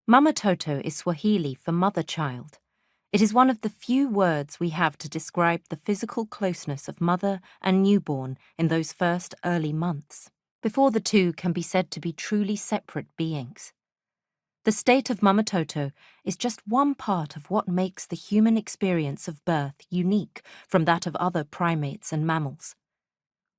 Mama Toto is Swahili for mother-child. It is one of the few words we have to describe the physical closeness of mother and newborn in those first early months, before the two can be said to be truly separate beings. The state of Mama Toto is just one part of what makes the human experience of birth unique from that of other primates and mammals.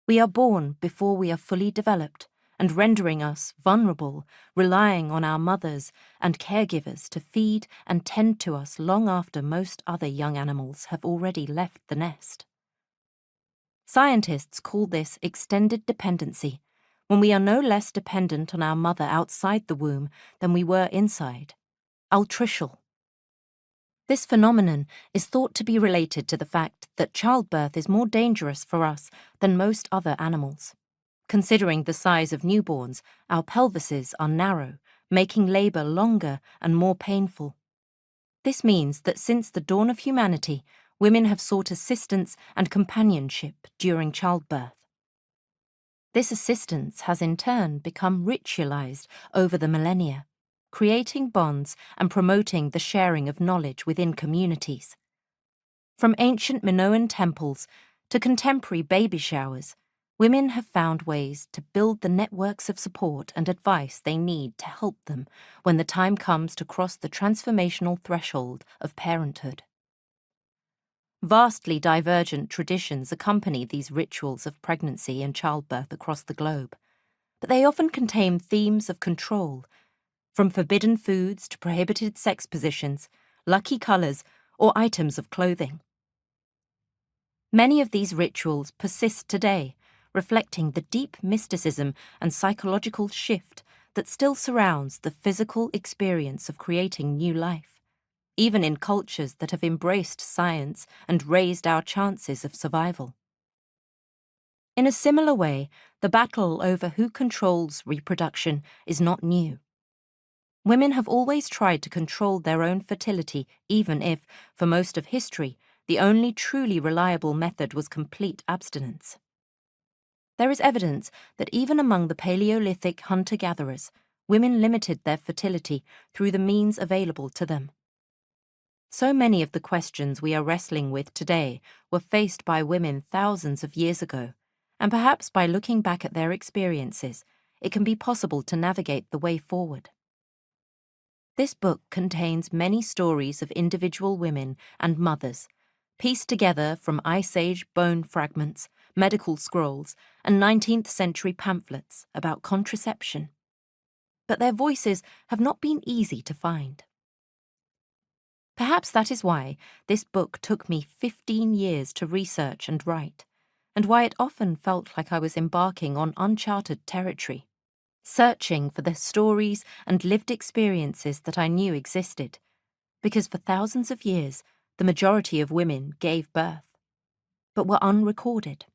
We are born before we are fully developed, and rendering us vulnerable, relying on our mothers and caregivers to feed and tend to us long after most other young animals have already left the nest. Scientists call this extended dependency, when we are no less dependent on our mother outside the womb than we were inside, altricial. This phenomenon is thought to be related to the fact that childbirth is more dangerous for us than most other animals. Considering the size of newborns, our pelvises are narrow, making labor longer and more painful. This means that since the dawn of humanity, women have sought assistance and companionship during childbirth. This assistance has in turn become ritualized over the millennia, creating bonds and promoting the sharing of knowledge within communities. From ancient Minoan temples to contemporary baby showers, women have found ways to build the networks of support and advice they need to help them when the time comes to cross the transformational threshold of parenthood. Vastly divergent traditions accompany these rituals of pregnancy and childbirth across the globe, but they often contain themes of control, from forbidden foods to prohibited sex positions, lucky colors, or items of clothing. Many of these rituals persist today, reflecting the deep mysticism and psychological shift that still surrounds the physical experience of creating new life, even in cultures that have embraced science and raised our chances of survival. In a similar way, the battle over who controls reproduction is not new. Women have always tried to control their own fertility, even if, for most of history, the only truly reliable method was complete abstinence. There is evidence that even among the Paleolithic hunter-gatherers, women limited their fertility through the means available to them. So many of the questions we are wrestling with today were faced by women thousands of years ago, and perhaps by looking back at their experiences, it can be possible to navigate the way forward. This book contains many stories of individual women and mothers, pieced together from Ice Age bone fragments, medical scrolls, and 19th century pamphlets about contraception. But their voices have not been easy to find. Perhaps that is why this book took me 15 years to research and write, and why it often felt like I was embarking on uncharted territory, searching for the stories and lived experiences that I knew existed, because for thousands of years, the majority of women gave birth, but were unrecorded.